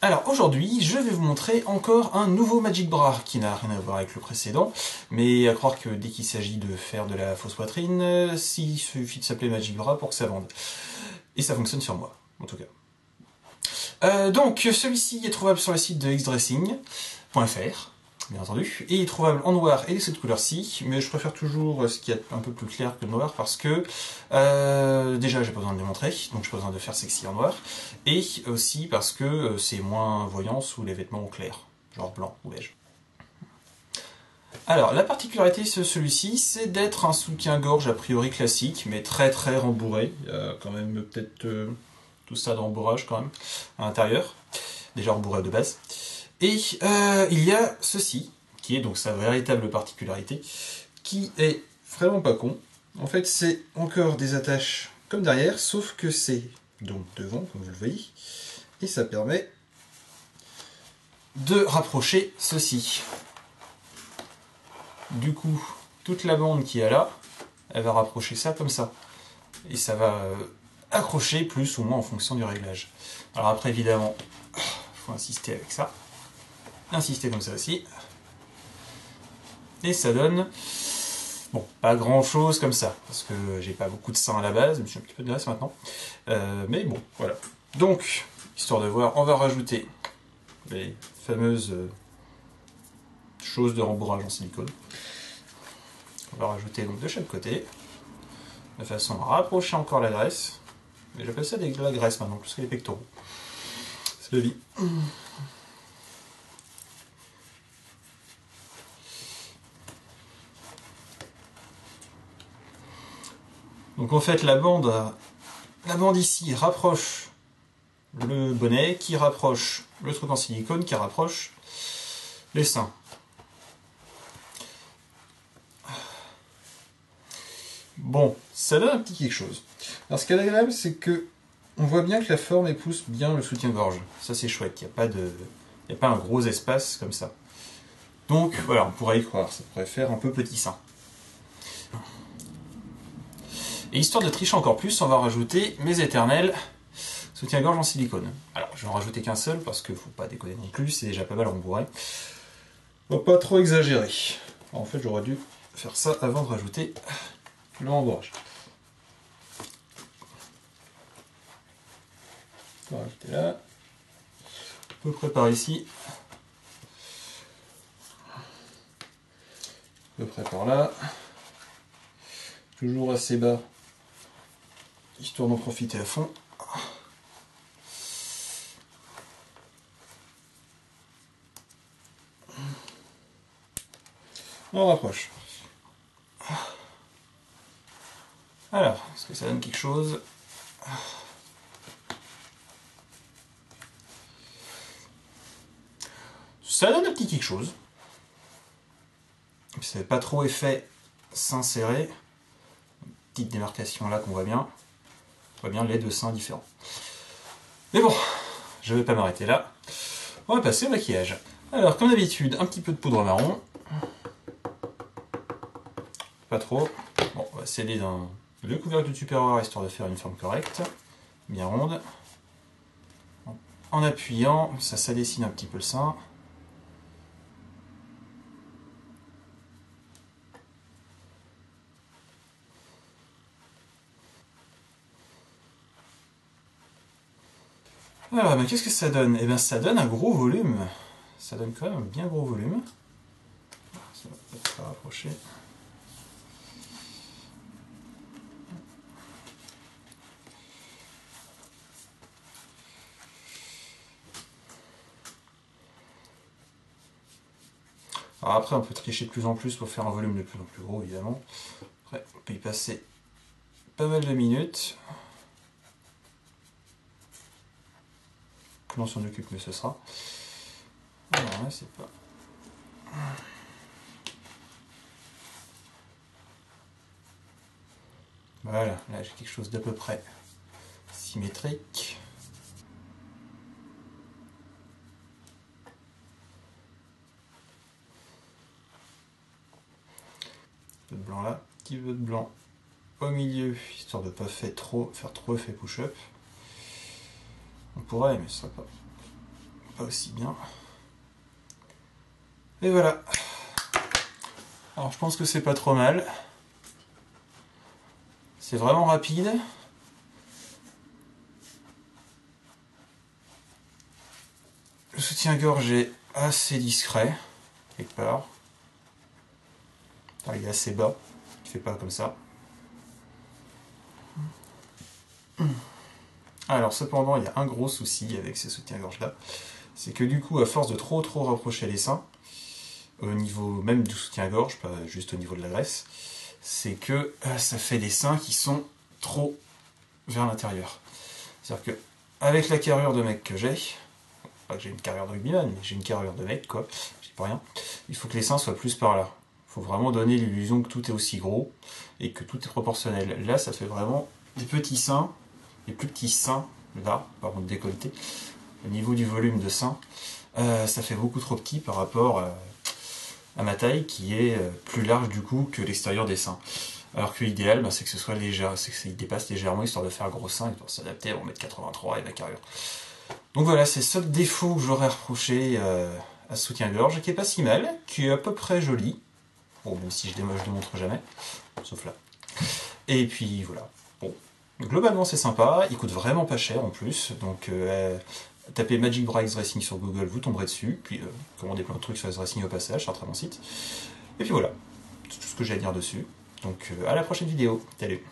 Alors aujourd'hui, je vais vous montrer encore un nouveau Magic Bra qui n'a rien à voir avec le précédent, mais à croire que dès qu'il s'agit de faire de la fausse poitrine, il suffit de s'appeler Magic Bra pour que ça vende. Et ça fonctionne sur moi, en tout cas. Donc celui-ci est trouvable sur le site de xdressing.fr, bien entendu, et il est trouvable en noir et de cette couleur-ci, mais je préfère toujours ce qui est un peu plus clair que le noir parce que déjà j'ai pas besoin de le montrer, donc j'ai pas besoin de faire sexy en noir, et aussi parce que c'est moins voyant sous les vêtements clairs, genre blanc ou beige. Alors la particularité de celui-ci, c'est d'être un soutien-gorge a priori classique, mais très très rembourré. Il y a quand même peut-être tout ça de rembourrage quand même à l'intérieur, déjà rembourré de base. Et il y a ceci, qui est donc sa véritable particularité, qui est vraiment pas con. En fait, c'est encore des attaches comme derrière, sauf que c'est donc devant, comme vous le voyez, et ça permet de rapprocher ceci. Du coup, toute la bande qui est là, elle va rapprocher ça comme ça. Et ça va accrocher plus ou moins en fonction du réglage. Alors après, évidemment, il faut insister avec ça. Insister comme ça aussi. Et ça donne, bon, pas grand chose comme ça, parce que j'ai pas beaucoup de sein à la base, je me suis un petit peu de graisse maintenant. Mais bon, voilà. Donc, histoire de voir, on va rajouter les fameuses choses de rembourrage en silicone. On va rajouter donc de chaque côté, de façon à rapprocher encore la graisse. Mais j'appelle ça de la graisse maintenant, plus que les pectoraux. C'est la vie. Donc en fait la bande ici rapproche le bonnet, qui rapproche le truc en silicone, qui rapproche les seins. Bon, ça donne un petit quelque chose. Alors ce qui est agréable, c'est que on voit bien que la forme épouse bien le soutien-gorge. Ça c'est chouette, il n'y a pas un gros espace comme ça. Donc voilà, on pourrait y croire, ça pourrait faire un peu petit sein. Et histoire de tricher encore plus, on va rajouter mes éternels soutien-gorge en silicone. Alors, je vais en rajouter qu'un seul, parce qu'il ne faut pas déconner non plus, c'est déjà pas mal rembourré. On va pas trop exagérer. Alors, en fait, j'aurais dû faire ça avant de rajouter le rembourrage. On va rajouter là. À peu près par ici. À peu près par là. Toujours assez bas, histoire d'en profiter à fond. On rapproche. Alors, est-ce que ça donne quelque chose? Ça donne un petit quelque chose. Ça fait pas trop effet s'insérer. Petite démarcation là qu'on voit bien. On voit bien les deux seins différents. Mais bon, je vais pas m'arrêter là. On va passer au maquillage. Alors, comme d'habitude, un petit peu de poudre marron. Pas trop. Bon, on va sceller dans le couvercle du tupperware histoire de faire une forme correcte, bien ronde. En appuyant, ça dessine un petit peu le sein. Alors, ben, qu'est-ce que ça donne? Eh bien, ça donne un gros volume. Ça donne quand même un bien gros volume. Ça va peut-être se rapprocher. Alors après, on peut tricher de plus en plus pour faire un volume de plus en plus gros, évidemment. Après, on peut y passer pas mal de minutes. Plus on s'en occupe, mieux ce sera. Alors là, c'est pas... Voilà, là j'ai quelque chose d'à peu près symétrique. Un peu de blanc là, petit peu de blanc au milieu, histoire de ne pas faire trop effet push-up. On pourrait, mais ce sera pas pas aussi bien. Et voilà. Alors je pense que c'est pas trop mal. C'est vraiment rapide. Le soutien-gorge est assez discret, quelque part. Il est assez bas, il fait pas comme ça. Alors cependant, il y a un gros souci avec ces soutiens-gorge là, c'est que du coup, à force de trop rapprocher les seins, au niveau même du soutien-gorge, pas juste au niveau de la graisse, c'est que ça fait des seins qui sont trop vers l'intérieur. C'est-à-dire que avec la carrure de mec que j'ai, pas que j'ai une carrure de rugbyman, mais j'ai une carrure de mec, quoi, je dis pas rien, il faut que les seins soient plus par là. Il faut vraiment donner l'illusion que tout est aussi gros et que tout est proportionnel. Là, ça fait vraiment des petits seins, des plus petits seins, là, par contre décolleté, au niveau du volume de sein, ça fait beaucoup trop petit par rapport à ma taille qui est plus large du coup que l'extérieur des seins. Alors que l'idéal, c'est que ce soit léger, c'est que ça dépasse légèrement histoire de faire gros sein, histoire de s'adapter à 1m83 et la carrure. Donc voilà, c'est le seul défaut que j'aurais reproché à ce soutien-gorge, qui est pas si mal, qui est à peu près joli. Bon, même si je ne montre jamais, sauf là. Et puis voilà. Bon, globalement c'est sympa, il coûte vraiment pas cher en plus, donc tapez Magic Bryce Racing sur Google, vous tomberez dessus, puis commandez plein de trucs sur S Racing au passage, c'est un très bon site. Et puis voilà, c'est tout ce que j'ai à dire dessus. Donc à la prochaine vidéo, salut.